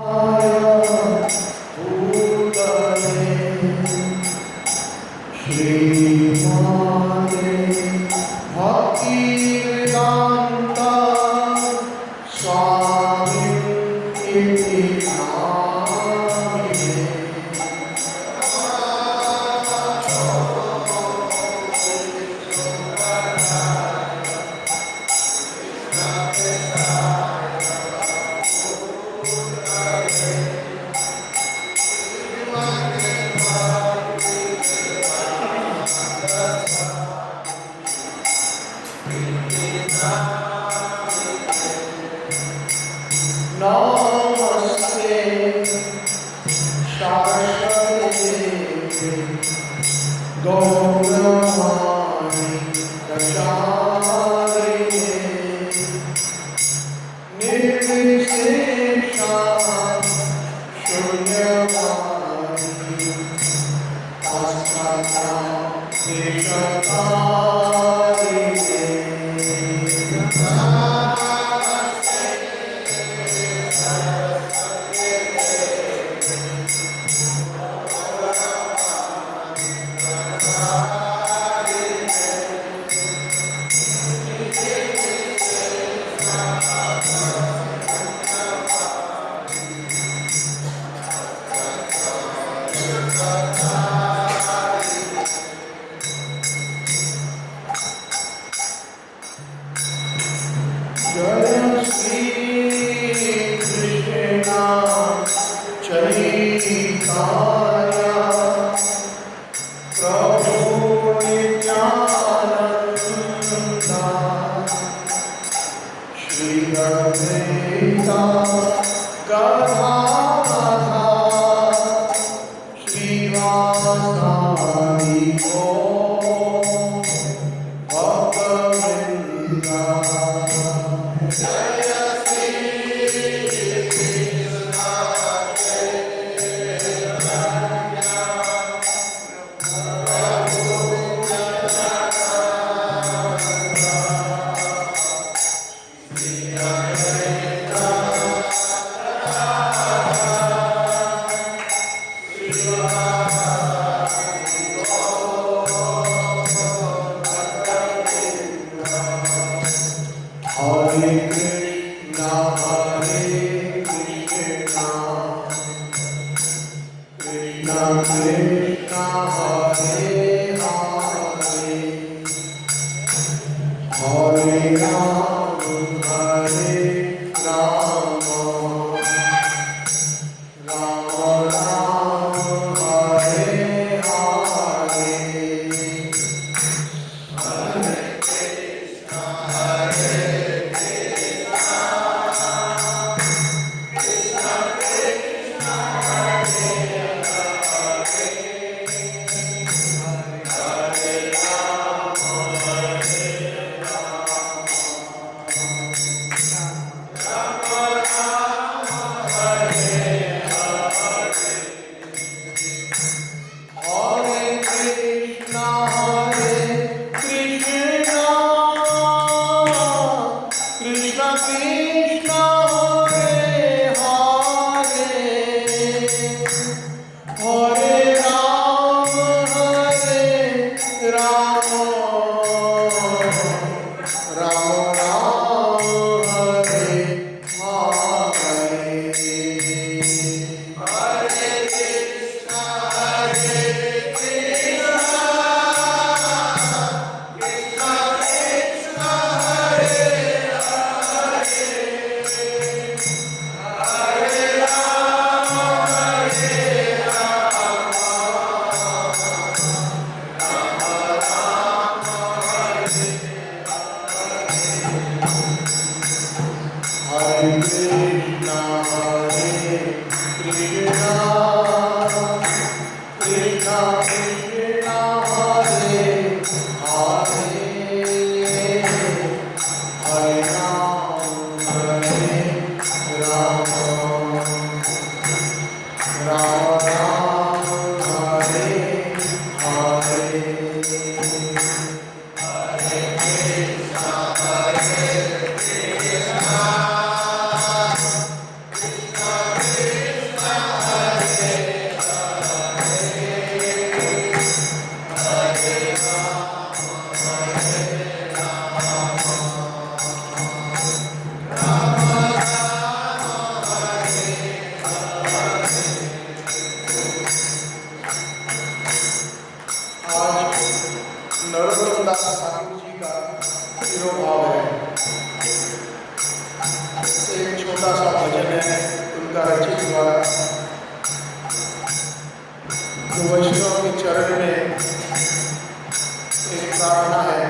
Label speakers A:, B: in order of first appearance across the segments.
A: Hare उनका रचित द्वारा जो वैष्णव के चरण में एक प्रार्थना है।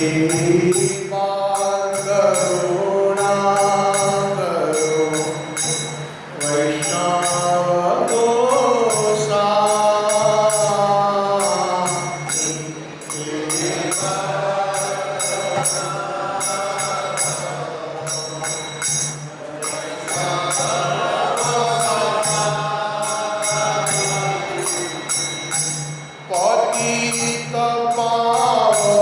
A: एक बार करुणा करो वैष्णव को साथ। पतित पावन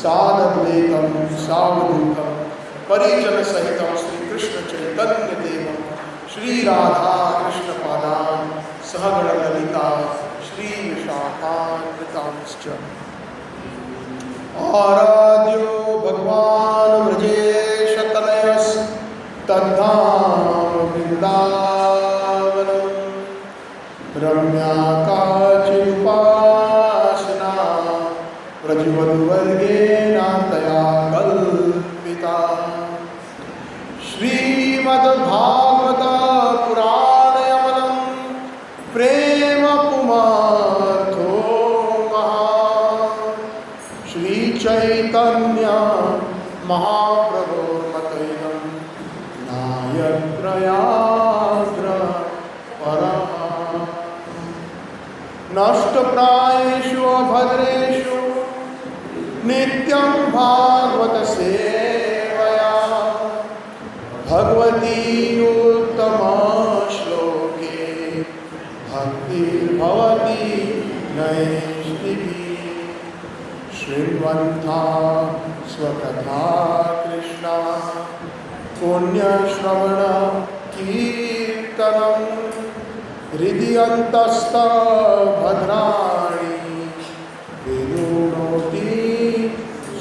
A: सादद्वैतम सावधूतम परिजन सहितम श्री कृष्ण चैतन्य चैतन्य देव श्री राधा कृष्ण पादान सहगण ललिता श्री विशाखान्वितांश्च। आराध्यो भगवान् व्रजेश तन्धाम वृन्दावनम् रम्या काचिदुपासना व्रजवधूवर्गेण तया कल्पिता। श्रीमद्भागवत पुराणयमनं प्रेम पुमार्थो महान् श्रीचैतन्य महाप्रभो मतैनं नायत्रयात्र परः। नष्टप्रायेषु अभद्रेषु नित्यं भागवत सेवया भगवती उत्तमा श्लोके भक्तिर्भवति नैष्टिकी। शृण्वन्ता स्वकथा कृष्णा पुण्यश्रवण कीर्तनं हृदि अन्तस्थ भद्राणि विरुणोति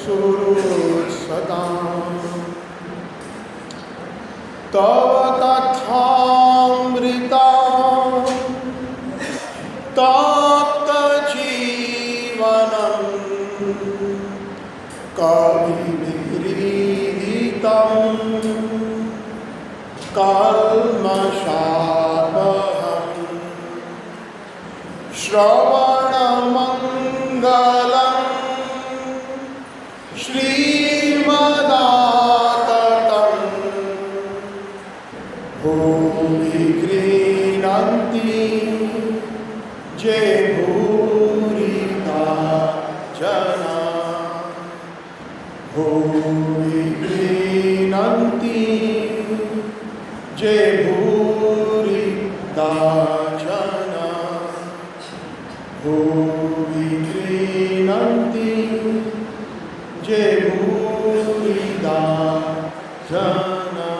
A: सुहृत्सदाम्। तव कथामृता तप्तजीवनं कविभिरीडितं कल्मषापहम्। श्रवणमङ्गलं श्रीमदाततं भूमि गृह्णन्ति ये भूरिदा जना। भूमि गृह्णन्ति ये भूरिदा जना। भूमि गृह्णन्ति ये भूरिदा जना।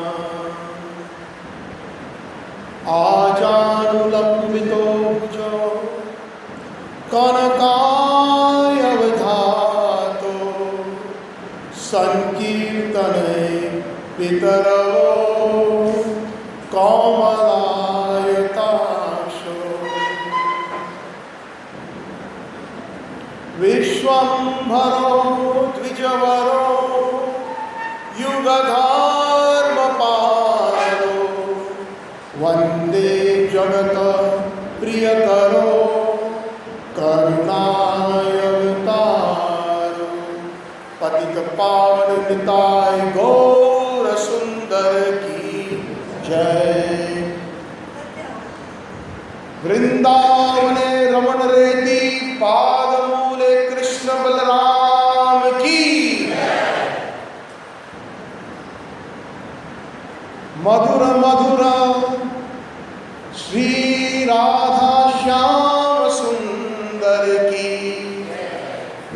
A: आजानुलम्बितो भुजो कनकायवधातो संकीर्तने पितरो कौमलायताक्षो। विश्वम्भरो द्विजवरो युगधर्मपालो वन्दे जगत प्रियकरो करुणावतारो। पतितपावन निताय गौर सुंदर की जय। वृंदावने रमण रेति पादमूले कृष्ण बलराम की। मधुर मधुर श्री राधा श्याम सुंदर की।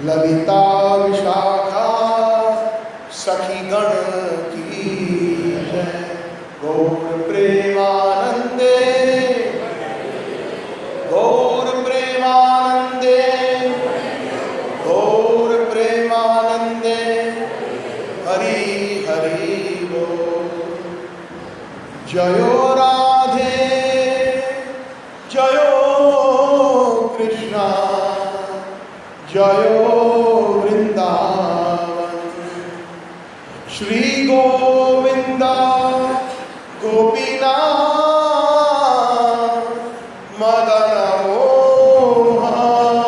A: ललिता विशाखा सखी गण की जय। गौर प्रेमानंदे गौर प्रेमानंदे गौर प्रेमानंदे हरि हरि बोल। जयो राधे जयो कृष्णा जयो वृंदावन। श्री गोविंद गोपीनाथ मदन मोहन।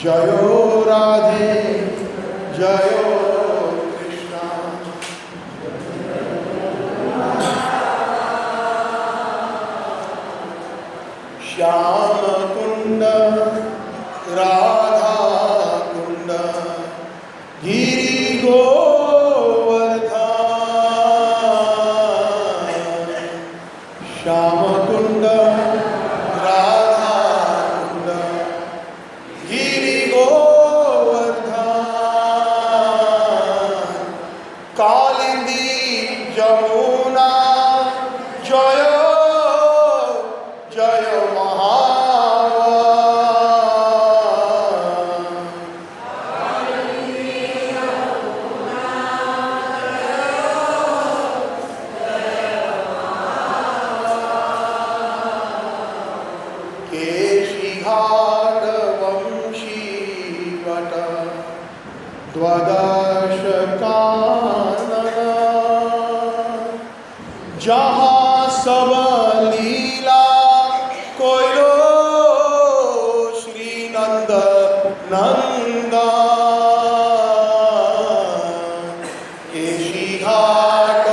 A: जयो राधे जयो श्याम कुंड राधा कुंड गिरि गोवर्धन। कालिंदी जमुना जय जय महावा केशिघाट वंशी वट द्वादश कानन जहाँ सब लीला कोयलो श्री नंद नंदा केशी घाट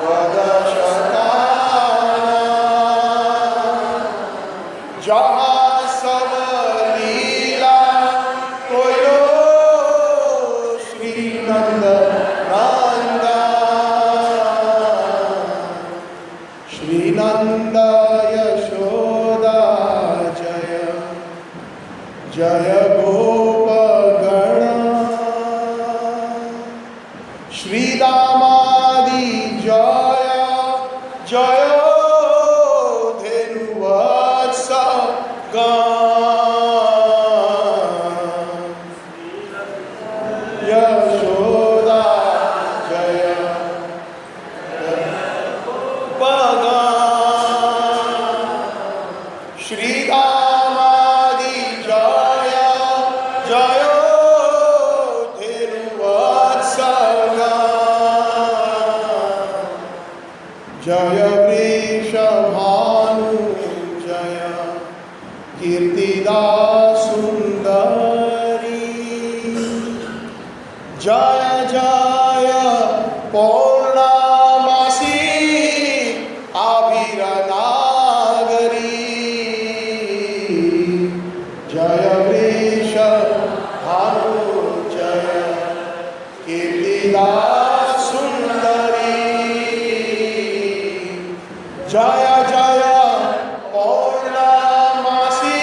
A: द्वादश कानन जहाँ सब लीला कोयलो श्री नंद नंदा श्री नंद यशोदा जय जय गोपगण श्री दामादि जय जय धेनुवत्स यशोदा जय श्री दामादि जय जय धेनुवत्स जय वृषभानु जय कीर्तिदा सुंदरी जय जय पौर्णमासी आभिरनागरी जय वृषभानु जय कीर्तिदा सुंदरी जय जय पौर्णमासी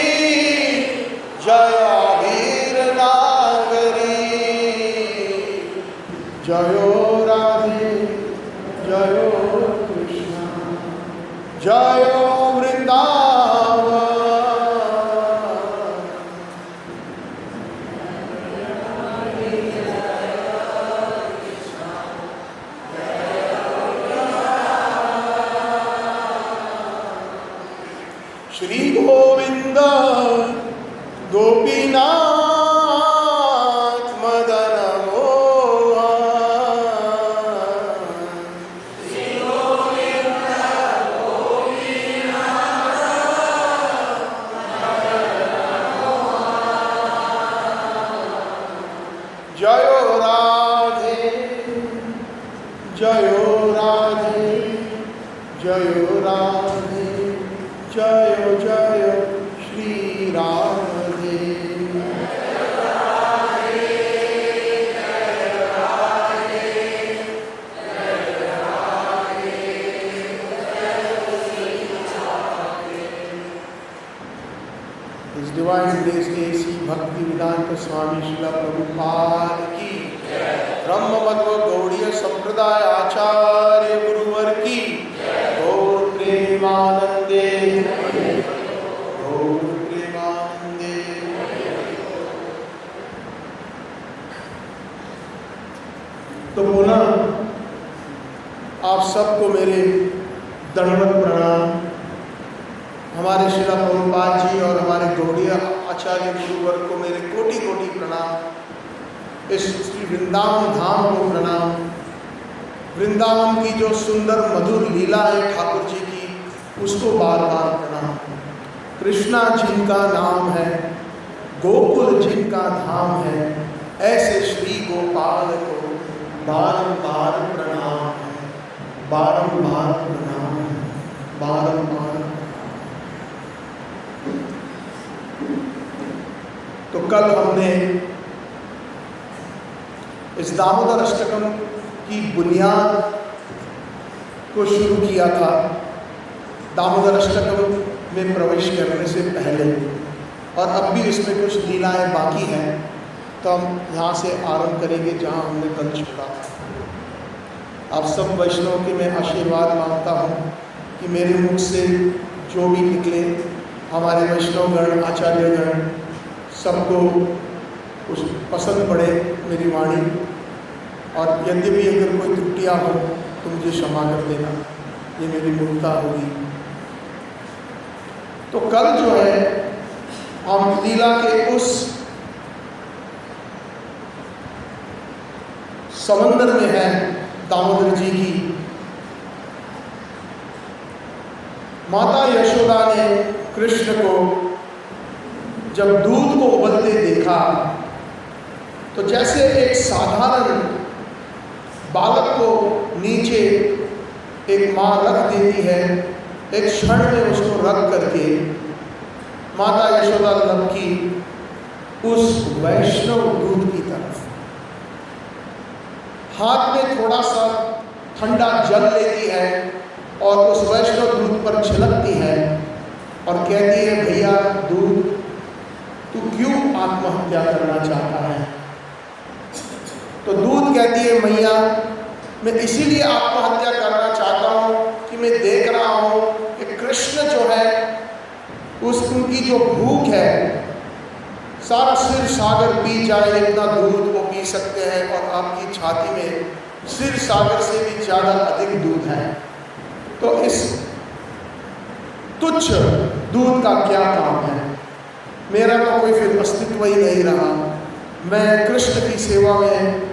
A: जय वीरनागरी जयो राधे जयो कृष्ण जयो वृंदावन श्री गोविंद गोपीनाथ मदन जयो राधे जयो राधे जयो राधे जयो जय श्री राधे इस डिवाइन डेज के इसी भक्ति वेदांत स्वामी श्रील प्रभुपाद की ब्रह्म मध्व गौड़ीय संप्रदाय आचार्य गुरुवर की गौर प्रेमानंदे गौर प्रेमानंदे। तो पुनः आप सबको मेरे दंडवत प्रणाम। हमारे श्रील प्रभुपाद जी और हमारे गौड़ीय आचार्य गुरुवर को मेरे कोटि कोटि प्रणाम। इस श्री वृंदावन धाम को प्रणाम। वृंदावन की जो सुंदर मधुर लीला है ठाकुर जी की, उसको बार बार प्रणाम। कृष्णा जिनका नाम है, गोकुल जिनका धाम है, ऐसे श्री गोपाल को बारंबार प्रणाम है, बारंबार प्रणाम है, बारंबार। तो कल हमने इस दामोदर अष्टकम की बुनियाद को शुरू किया था, दामोदर अष्टकम में प्रवेश करने से पहले, और अब भी इसमें कुछ लीलाएं बाकी हैं। तो हम यहाँ से आरंभ करेंगे जहाँ हमने कल छोड़ा था। आप सब वैष्णव की मैं आशीर्वाद मांगता हूँ कि मेरे मुख से जो भी निकले, हमारे वैष्णवगण आचार्यगण सबको उस पसंद पड़े मेरी वाणी, और यद्यपि अगर कोई त्रुटियाँ हो तो मुझे क्षमा कर देना, ये मेरी मूर्खता होगी। तो कल जो है हम लीला के उस समंदर में है दामोदर जी की। माता यशोदा ने कृष्ण को जब दूध को उबलते देखा तो जैसे एक साधारण बालक को नीचे एक माँ रख देती है, एक क्षण में उसको रख करके माता यशोदा लपकी उस वैष्णव दूध की तरफ। हाथ में थोड़ा सा ठंडा जल लेती है और उस वैष्णव दूध पर छिड़कती है और कहती है, भैया दूध, तू क्यों आत्महत्या करना चाहता है? तो दूध कहती है, मैया मैं इसीलिए आत्महत्या करना चाहता हूँ कि मैं देख रहा हूँ कि कृष्ण जो है उनकी जो भूख है, सारा सिर सागर पी जाए इतना दूध वो पी सकते हैं, और आपकी छाती में सिर सागर से भी ज़्यादा अधिक दूध है। तो इस तुच्छ दूध का क्या काम है? मेरा तो कोई फिर अस्तित्व ही नहीं रहा। मैं कृष्ण की सेवा में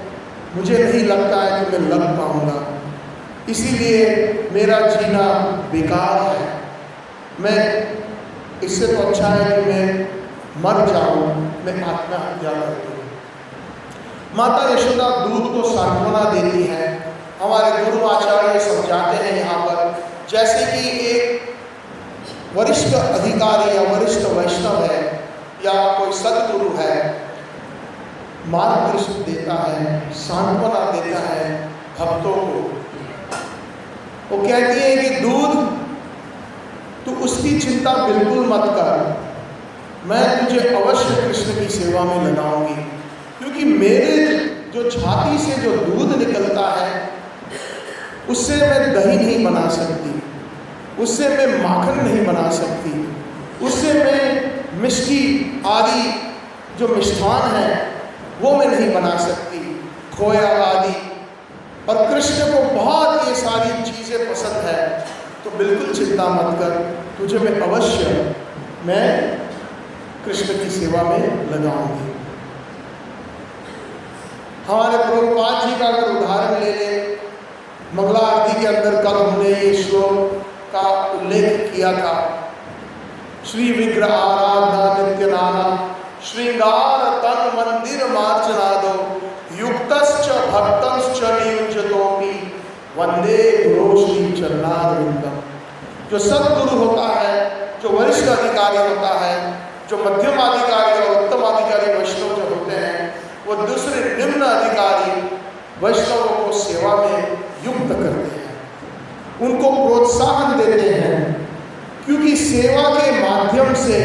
A: मुझे नहीं लगता है कि मैं लग पाऊंगा, इसीलिए मेरा जीना बेकार है। मैं इससे तो अच्छा है कि मैं मर जाऊं, मैं आत्महत्या कर दूं। माता यशोदा दूध को सांत्वना देती है। हमारे गुरु आचार्य समझाते हैं यहाँ पर, जैसे कि एक वरिष्ठ अधिकारी या वरिष्ठ वैष्णव है या कोई सद्गुरु है, मार्गदर्शन देता है, सांत्वना देता है भक्तों को। वो कहती है कि दूध, तू उसकी चिंता बिल्कुल मत कर, मैं तुझे अवश्य कृष्ण की सेवा में लगाऊंगी, क्योंकि मेरे जो छाती से जो दूध निकलता है उससे मैं दही नहीं बना सकती, उससे मैं माखन नहीं बना सकती, उससे मैं मिष्टी आदि जो मिष्ठान है वो मैं नहीं बना सकती, खोया आदि। और कृष्ण को बहुत ये सारी चीज़ें पसंद है, तो बिल्कुल चिंता मत कर, तुझे मैं अवश्य मैं कृष्ण की सेवा में लगाऊंगी। हमारे प्रभुपाद जी का अगर उदाहरण ले लें, मंगला आरती के अंदर कल हमने ये श्लोक का उल्लेख किया था, श्री विग्रह आराधना नित्य नाना श्रृंगार तन मंदिर मार्जनादो युक्तश्च भक्तश्च नियुज्यतोपि वंदे गुरु श्री चरणारविंदम। जो सद्गुरु होता है, जो वरिष्ठ अधिकारी होता है, जो मध्यम अधिकारी और उत्तम अधिकारी वैष्णव जो होते हैं, वो दूसरे निम्न अधिकारी वैष्णवों को सेवा में युक्त करते हैं, उनको प्रोत्साहन देते हैं, क्योंकि सेवा के माध्यम से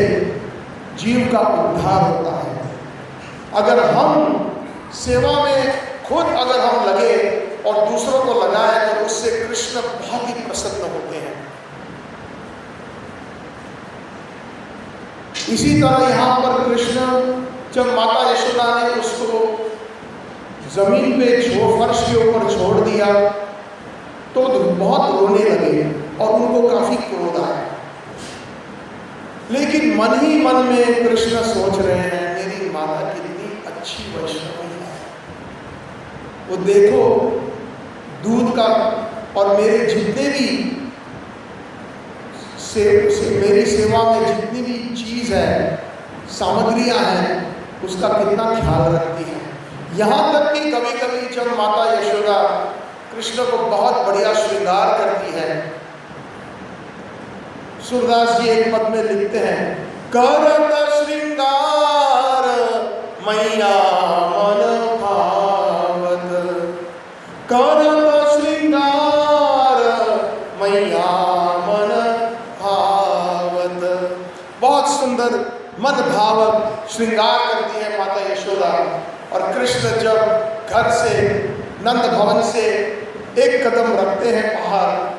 A: जीव का उद्धार होता है। अगर हम सेवा में खुद अगर हम लगे और दूसरों को लगाएं तो उससे कृष्ण बहुत ही प्रसन्न होते हैं। इसी तरह यहाँ पर कृष्ण जब माता यशोदा ने उसको जमीन पे फर्श के ऊपर छोड़ दिया तो बहुत रोने लगे और उनको काफी क्रोध आया। लेकिन मन ही मन में कृष्ण सोच रहे हैं, मेरी माता कितनी अच्छी वैष्णवी है, वो देखो दूध का और मेरे जितने भी मेरी सेवा में जितनी भी चीज़ है, सामग्रियां हैं, उसका कितना ख्याल रखती है। यहाँ तक कि कभी कभी जब माता यशोदा कृष्ण को बहुत बढ़िया श्रृंगार करती है, सूरदास जी एक पद में लिखते हैं, करत श्रृंगार मैया मन भावत, करत श्रृंगार मैया मन भावत। बहुत सुंदर मन भावक श्रृंगार करती है माता यशोदा। और कृष्ण जब घर से, नंद भवन से एक कदम रखते हैं बाहर,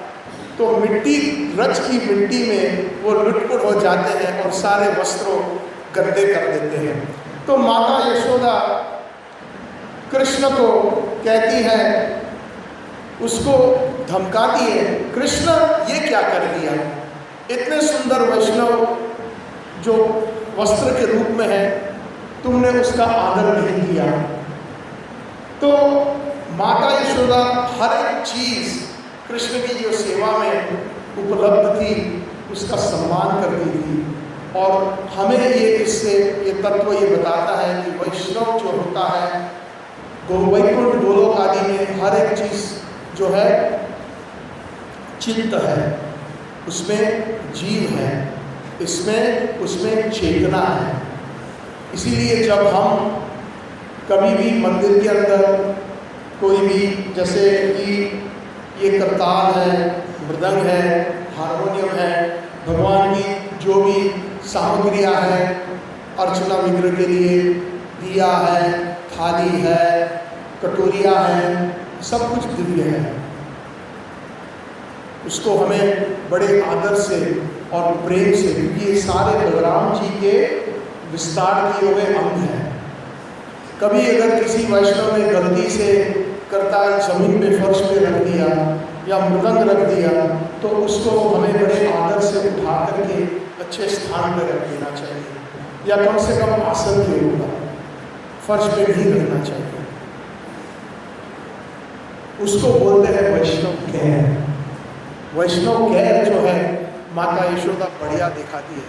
A: तो मिट्टी, रच की मिट्टी में वो लुटपुट हो जाते हैं और सारे वस्त्रों गंदे कर देते हैं। तो माता यशोदा कृष्ण को कहती है, उसको धमकाती है, कृष्ण ये क्या कर दिया, इतने सुंदर वैष्णव जो वस्त्र के रूप में है, तुमने उसका आदर नहीं किया। तो माता यशोदा हर एक चीज कृष्ण की जो सेवा में उपलब्ध थी उसका सम्मान करती थी। और हमें ये तत्व ये बताता है कि वैष्णव जो होता है, वैकुंठ गोलोक आदि में हर एक चीज जो है चित्त है, उसमें जीव है, उसमें चेतना है। इसीलिए जब हम कभी भी मंदिर के अंदर कोई भी, जैसे कि ये करताल है, मृदंग है, हारमोनियम है, भगवान की जो भी सामग्रियाँ हैं अर्चना विग्रह के लिए, दिया है, थाली है, कटोरियाँ हैं, सब कुछ दिव्य है। उसको हमें बड़े आदर से और प्रेम से, क्योंकि ये सारे बलराम जी के विस्तार किए हुए अंग हैं। कभी अगर किसी वैष्णव ने गलती से करताल जमीन पे, फर्श पे रख दिया या मृदंग रख दिया, तो उसको हमें बड़े आदर से उठा करके अच्छे स्थान पर रख देना चाहिए, या कम से कम आसन के ऊपर, फर्श पे नहीं रखना चाहिए। उसको बोलते हैं वैष्णव कैर। वैष्णव कैर जो है माता यशोदा बढ़िया दिखाती है।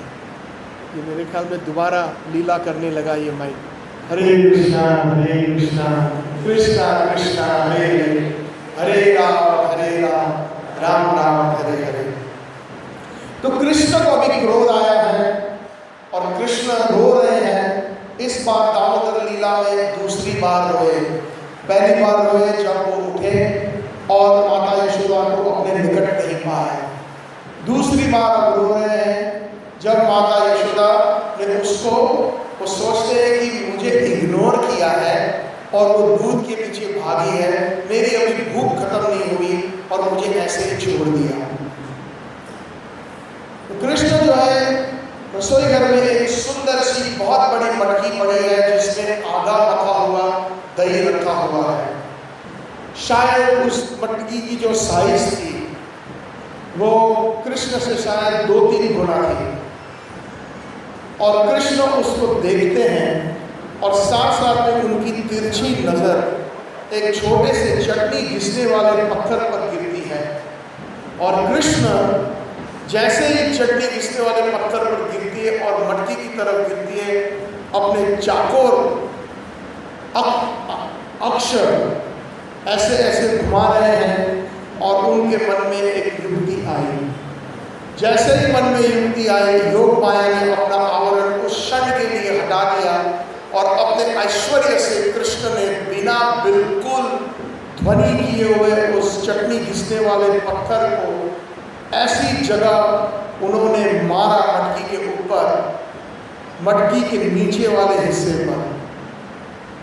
A: ये मेरे ख्याल में दोबारा लीला करने लगा ये माई। हरे कृष्णा कृष्णा कृष्णा हरे हरे, हरे राम राम राम हरे हरे। तो कृष्ण को अभी क्रोध आया है और कृष्ण रो रहे हैं। इस बार दामोदर लीला में दूसरी बार रोए। पहली बार रोए जब वो उठे और माता यशोदा को अपने निकट नहीं पाए। दूसरी बार अब रो रहे हैं जब माता यशोदा ने उसको, वो सोचते हैं कि मुझे इग्नोर किया है और वो दूध के पीछे भागी है, मेरी अभी भूख खत्म नहीं हुई और मुझे ऐसे ही छोड़ दिया। तो कृष्ण जो है रसोई घर में एक सुंदर सी बहुत बड़ी मटकी पड़ी है जिसमें आधा रखा हुआ दही रखा हुआ है। शायद उस मटकी की जो साइज थी वो कृष्ण से शायद 2-3 गुना थी। और कृष्ण उसको देखते हैं और साथ साथ में उनकी तिरछी नजर एक छोटे से चटनी घिसने वाले पत्थर पर गिरती है। और कृष्ण जैसे ही चटनी घिसने वाले पत्थर पर गिरती है और मटकी की तरफ गिरती है, अपने चाकोर अक्षर ऐसे ऐसे घुमा रहे हैं और उनके मन में एक युक्ति आई। जैसे ही मन में युक्ति आई, योग माया ने अपना आवरण उस क्षण के लिए हटा दिया और अपने ऐश्वर्य से कृष्ण ने बिना बिल्कुल ध्वनि किए हुए उस चटनी घिसने वाले पत्थर को ऐसी जगह उन्होंने मारा मटकी के ऊपर, मटकी के नीचे वाले हिस्से पर।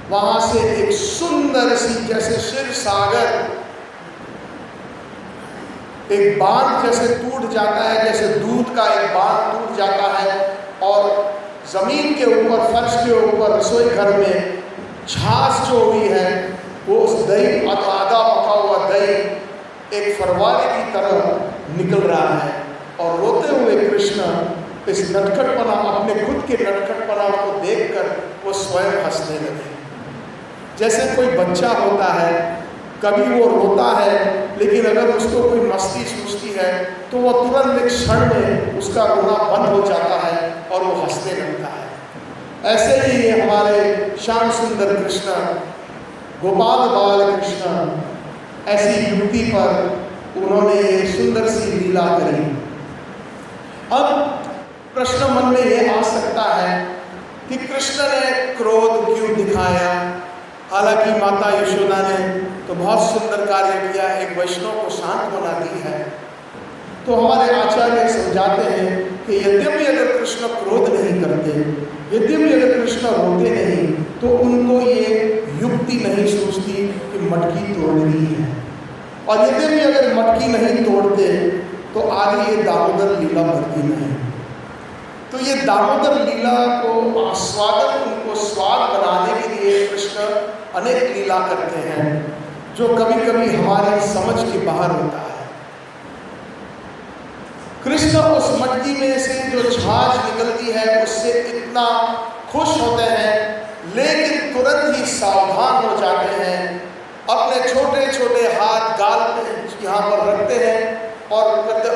A: वहां से एक सुंदर सी, जैसे शिव सागर एक बांध जैसे टूट जाता है, जैसे दूध का एक बांध टूट जाता है और जमीन के ऊपर, फर्श के ऊपर, रसोई घर में छाछ जो हुई है वो उस दही, आधा पका हुआ दही एक फरवारे की तरह निकल रहा है। और रोते हुए कृष्ण इस नटखटपना, अपने खुद के नटखटपना को देखकर वो स्वयं हंसने लगे। जैसे कोई बच्चा होता है, कभी वो रोता है लेकिन अगर उसको कोई मस्ती सूझती है तो वो तुरंत एक क्षण में उसका रोना बंद हो जाता है और वो हंसने लगता है। ऐसे ही ये हमारे श्याम सुंदर कृष्ण, गोपाल बाल कृष्ण, ऐसी युक्ति पर उन्होंने ये सुंदर सी लीला करी। अब प्रश्न मन में ये आ सकता है कि कृष्ण ने क्रोध क्यों दिखाया? हालांकि माता यशोदा ने तो बहुत सुंदर कार्य किया, एक वैष्णव को शांत बनाती है। तो हमारे आचार्य समझाते हैं कि यद्यपि अगर कृष्ण क्रोध नहीं करते, यद्यपि अगर कृष्ण रोते नहीं, तो उनको ये युक्ति नहीं सूझती कि मटकी तोड़नी है। और यदि भी अगर मटकी नहीं तोड़ते तो आगे ये दामोदर लीला बढ़ती नहीं। तो ये दामोदर लीला को आस्वादन, उनको स्वाद बनाने के लिए कृष्ण अनेक लीला करते हैं, जो कभी कभी हमारी समझ के बाहर होता है। कृष्ण उस मटकी में से जो छाछ निकलती है उससे इतना खुश होते हैं, लेकिन तुरंत ही सावधान हो जाते हैं, अपने छोटे छोटे हाथ गाल पे यहाँ पर रखते हैं और कहते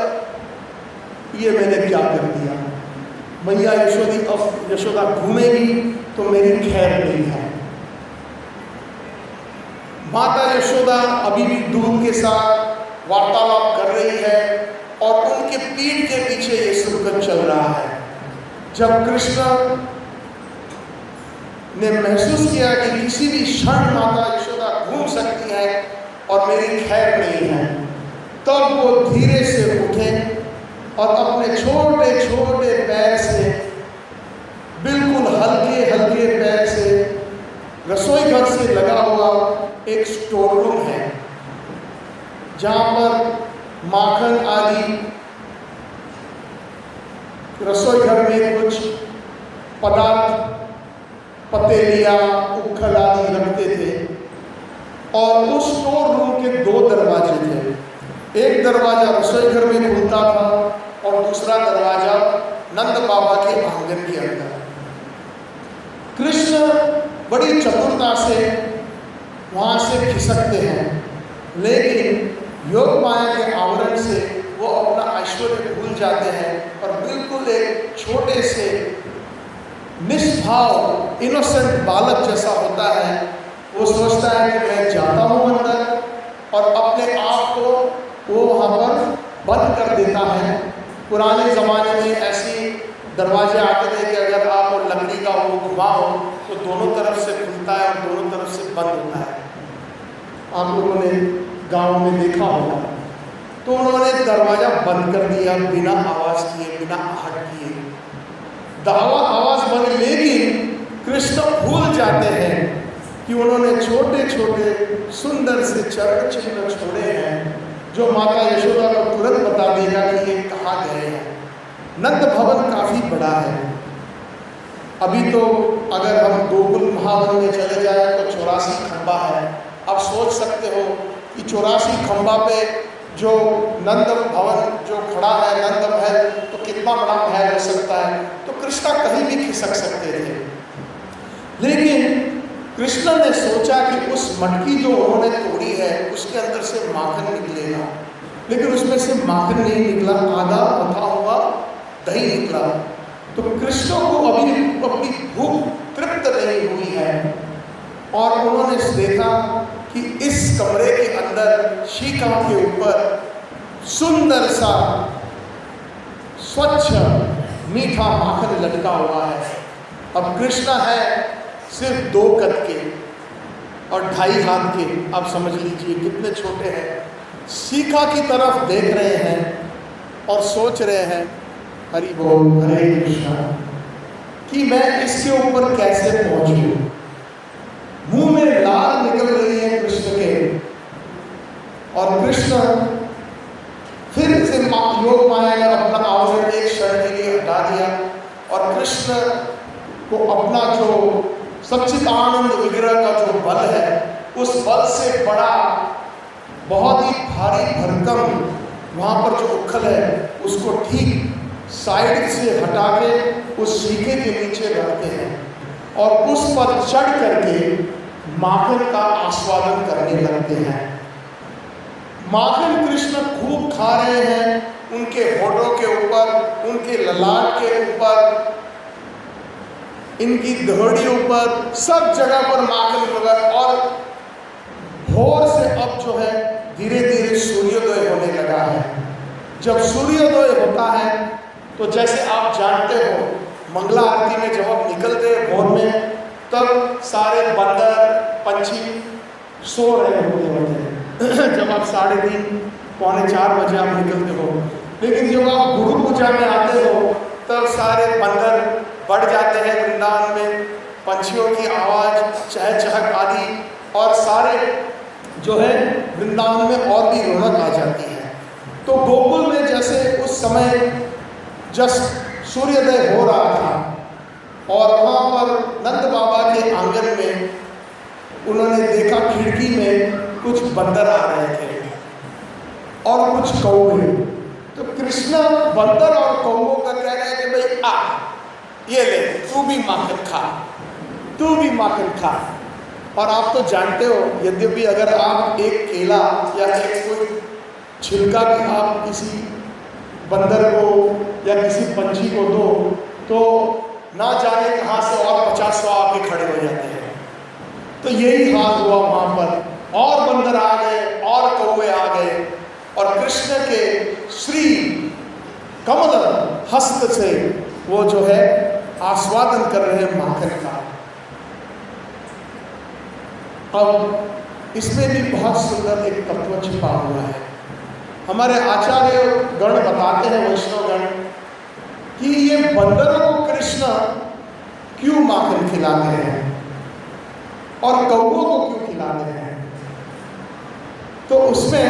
A: ये मैंने क्या कर दिया, मैया यशोदा घूमेगी तो मेरी खैर नहीं है। माता यशोदा अभी भी दूध के साथ वार्तालाप कर रही है और उनके पीठ के पीछे ये सुनकर चल रहा है। जब कृष्ण ने महसूस किया कि किसी भी क्षण माता यशोदा घूम सकती है और मेरी खैर नहीं है, तब वो धीरे से उठे और अपने छोटे छोटे पैर से, बिल्कुल हल्के हल्के पैर से, रसोई घर से लगा हुआ एक स्टोर रूम है जहाँ पर माखन आदि रसोई घर में कुछ पदार्थ, पतेलिया, उखल आदि रखते थे। और उस स्टोर रूम के दो दरवाजे थे। एक दरवाजा रसोई घर में खुलता था और दूसरा दरवाजा नंद बाबा के आंगन के अंदर। कृष्ण बड़ी चतुरता से वहाँ से खिसकते हैं, लेकिन योग माया के आवरण से वो अपना ऐश्वर्य भूल जाते हैं और बिल्कुल एक छोटे से निष्भाव इनोसेंट बालक जैसा होता है। वो सोचता है कि मैं जाता हूँ अंदर और अपने आप को वो वहाँ पर बंद कर देता है। पुराने ज़माने में ऐसी दरवाजे आते थे कि अगर आप लकड़ी का वो घुमाओ तो दोनों तरफ से खुलता है और दोनों तरफ से बंद होता है। आप लोगों ने गांव में देखा होगा। तो उन्होंने दरवाजा बंद कर दिया बिना आवाज़ किए, बिना आहट किए। दावा आवाज़ बंद, लेकिन कृष्ण भूल जाते हैं कि उन्होंने छोटे छोटे सुंदर से चरण चिन्ह छोड़े हैं जो माता यशोदा को तुरंत बता देगा कि ये कहाँ गए हैं। नंद भवन काफ़ी बड़ा है। अभी तो अगर हम गोकुल महावन में चले जाए तो 84 खंबा है। आप सोच सकते हो कि 84 खंबा पे जो नंद भवन जो खड़ा है, नंद महल, तो कितना बड़ा महल हो सकता है। तो कृष्ण कहीं भी खिसक सकते थे, लेकिन कृष्ण ने सोचा कि उस मटकी जो उन्होंने तोड़ी है उसके अंदर से माखन निकलेगा, लेकिन उसमें से माखन नहीं निकला, आधा बता हुआ दही निकला। तो कृष्ण को अभी अपनी भूख तृप्त नहीं हुई है और उन्होंने देखा कि इस कमरे के अंदर शीका के ऊपर सुंदर सा स्वच्छ मीठा माखन लटका हुआ है। अब कृष्ण है सिर्फ 2 कद के और 2.5 हाथ के, आप समझ लीजिए कितने छोटे हैं। शीखा की तरफ देख रहे हैं और सोच रहे हैं, हरि बोल हरे कृष्णा, कि मैं इसके ऊपर कैसे पहुंचूं। मुंह में लार निकल रही है कृष्ण के, और कृष्ण फिर से योग माया ने अपना आवरण एक क्षण के लिए हटा दिया और कृष्ण को अपना जो सच्चिदानंद विग्रह का जो बल है, उस बल से बड़ा बहुत ही भारी भरकम वहाँ पर जो उखल है उसको ठीक साइड से हटा के उस शीखे के नीचे रखते हैं और उस पर चढ़ करके माखन का आस्वादन करने लगते हैं। माखन कृष्ण खूब खा रहे हैं, उनके होठों के ऊपर, उनके ललाट के ऊपर, इनकी दहड़ी ऊपर, सब जगह पर माखन लगा। और भोर से अब जो है धीरे धीरे सूर्योदय होने लगा है। जब सूर्योदय होता है तो जैसे आप जानते हो मंगला आरती में जब आप निकलते हैं भोर में, तब सारे बंदर पंछी सो रहे होते हैं। जब आप 3:30 पौने 4 बजे आप निकलते हो, लेकिन जब आप गुरु पूजा में आते हो तब सारे बंदर बढ़ जाते हैं वृंदावन में पंछियों की आवाज़, चहचहक आदि, और सारे जो है वृंदावन में और भी रौनक आ जाती है। तो गोकुल में जैसे उस समय जस्ट सूर्योदय हो रहा था और वहाँ पर नंद बाबा के आंगन में उन्होंने देखा खिड़की में कुछ बंदर आ रहे थे और कुछ कौवे। तो कृष्ण बंदर और कौवों का कह रहे हैं कि भाई आ, ये ले, तू भी माखन खा, तू भी माखन खा। और आप तो जानते हो, यद्यपि अगर आप एक केला या एक कोई छिलका भी आप किसी बंदर को या किसी पंछी को दो तो ना जाने कहाँ से और 50 आके खड़े हो जाते हैं। तो यही हाल हुआ वहाँ पर, और बंदर आ गए और कौवे आ गए और कृष्ण के श्री कमल हस्त से वो जो है आस्वादन कर रहे हैं माखन का। अब इसमें भी बहुत सुंदर एक तत्व छिपा हुआ है। हमारे आचार्य गण बताते हैं, वैष्णव गण, कि ये बंदरों को कृष्ण क्यों माखन खिलाते हैं और कौवों को क्यों खिलाते हैं। तो उसमें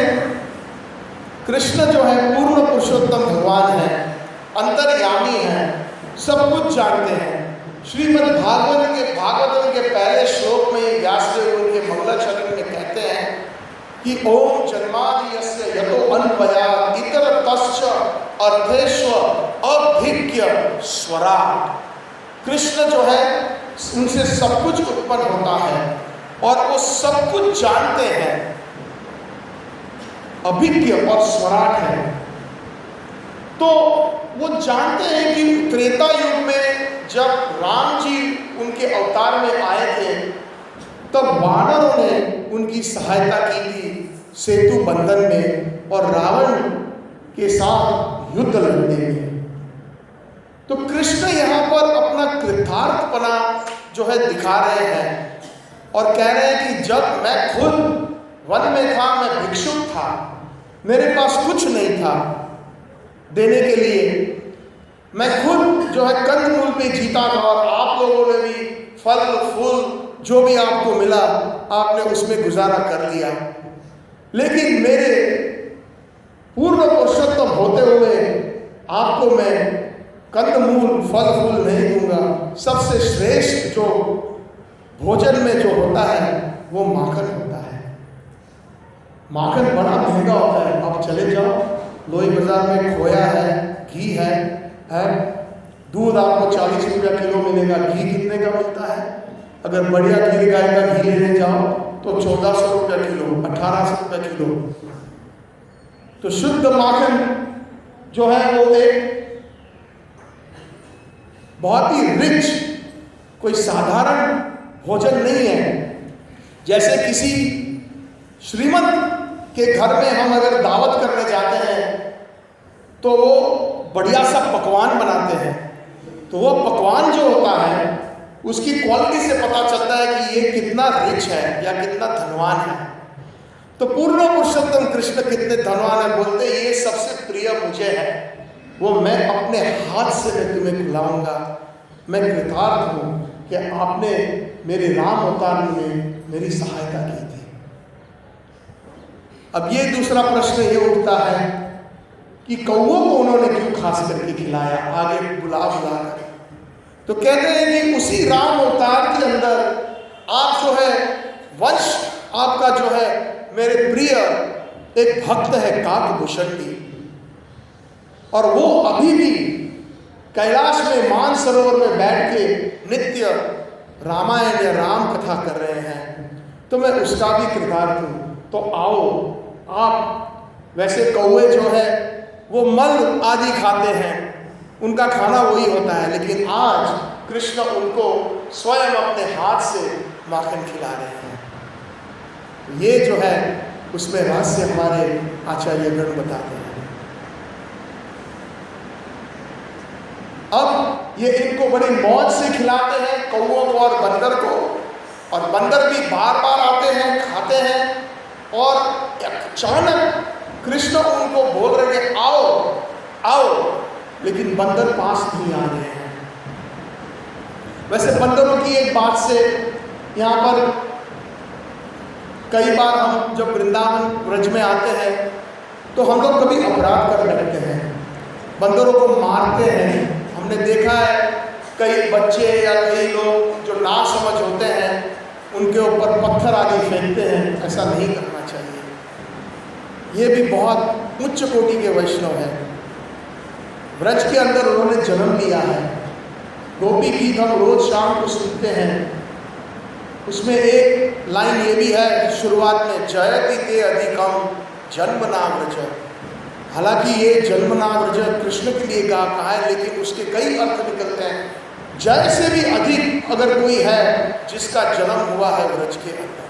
A: कृष्ण जो है पूर्ण पुरुषोत्तम भगवान है, अंतर्यामी है, सब कुछ जानते हैं। श्रीमद् भागवत के पहले श्लोक में व्यासदेव उनके मंगलाचरण में कहते हैं कि ओम जन्मादि यस्य यतो अन्वयात् इतरतश्च अर्थेष्व अभिज्ञ स्वराट्। कृष्ण जो है उनसे सब कुछ उत्पन्न होता है और वो सब कुछ जानते हैं, अभिज्ञ और स्वराट है। तो वो जानते हैं कि त्रेता युग में जब राम जी उनके अवतार में आए थे तब वानरों ने उनकी सहायता की थी सेतु बंधन में और रावण के साथ युद्ध लड़ने में। तो कृष्ण यहाँ पर अपना कृतार्थपना जो है दिखा रहे हैं और कह रहे हैं कि जब मैं खुद वन में था, मैं भिक्षुक था, मेरे पास कुछ नहीं था देने के लिए, मैं खुद जो है कंदमूल पे जीता था और आप लोगों ने भी फल फूल जो भी आपको मिला आपने उसमें गुजारा कर लिया। लेकिन मेरे पूर्ण पुरुषोत्तम होते हुए आपको मैं कंदमूल फल फूल नहीं दूंगा। सबसे श्रेष्ठ जो भोजन में जो होता है वो माखन होता है। माखन बड़ा महंगा होता है। आप चले जाओ लोई बाजार में, खोया है, घी है, दूध आपको 40 रुपया किलो मिलेगा। घी कितने का मिलता है? अगर बढ़िया गिर गाय का घी लेने जाओ तो 1400 रुपया किलो, 1800 रुपया किलो। तो शुद्ध माखन जो है वो एक बहुत ही रिच, कोई साधारण भोजन नहीं है। जैसे किसी श्रीमंत के घर में हम अगर दावत करने जाते हैं तो वो बढ़िया सा पकवान बनाते हैं, तो वो पकवान जो होता है उसकी क्वालिटी से पता चलता है कि ये कितना रिच है या कितना धनवान है। तो पूर्ण पुरुषोत्तम कृष्ण कितने धनवान है, बोलते ये सबसे प्रिय मुझे है, वो मैं अपने हाथ से मैं तुम्हें खिलाऊंगा। मैं कृतार्थ हूँ कि आपने मेरे राम अवतार में मेरी सहायता की थी। अब ये दूसरा प्रश्न ये उठता है कि कौवों को उन्होंने क्यों खास करके खिलाया आगे बुला कर। तो कहते हैं कि उसी राम अवतार के अंदर आप जो है वंश आपका जो है मेरे प्रिय एक भक्त है काकभूषणी, और वो अभी भी कैलाश में मानसरोवर में बैठ के नित्य रामायण या राम कथा कर रहे हैं। तो मैं उसका भी कृतार्थ हूँ। तो आओ आप, वैसे कौवे जो है वो मल आदि खाते हैं, उनका खाना वही होता है, लेकिन आज कृष्ण उनको स्वयं अपने हाथ से माखन खिला रहे हैं। ये जो है उसमें रहस्य हमारे आचार्यगण बताते हैं। अब ये इनको बड़ी मौज से खिलाते हैं कौवों को और बंदर को, और बंदर भी बार बार आते हैं, खाते हैं, और अचानक कृष्ण उनको बोल रहे हैं आओ आओ, लेकिन बंदर पास नहीं आ रहे हैं। वैसे बंदरों की एक बात से यहाँ पर कई बार हम जब वृंदावन ब्रज में आते हैं तो हम लोग कभी अपराध कर बैठते हैं, बंदरों को मारते हैं। हमने देखा है कई बच्चे या कई लोग जो नासमझ होते हैं उनके ऊपर पत्थर आदि फेंकते हैं। ऐसा नहीं करना चाहिए। ये भी बहुत उच्च कोटि के वैष्णव हैं। ब्रज के अंदर उन्होंने जन्म लिया है। गोपी गीत हम रोज शाम को सुनते हैं। उसमें एक लाइन ये भी है शुरुआत में, जयति ते अधिकम जन्मना व्रज। हालांकि ये जन्मना व्रज कृष्ण के लिए कहा है, लेकिन उसके कई अर्थ निकलते हैं। जय से भी अधिक अगर कोई है जिसका जन्म हुआ है व्रज के अंदर,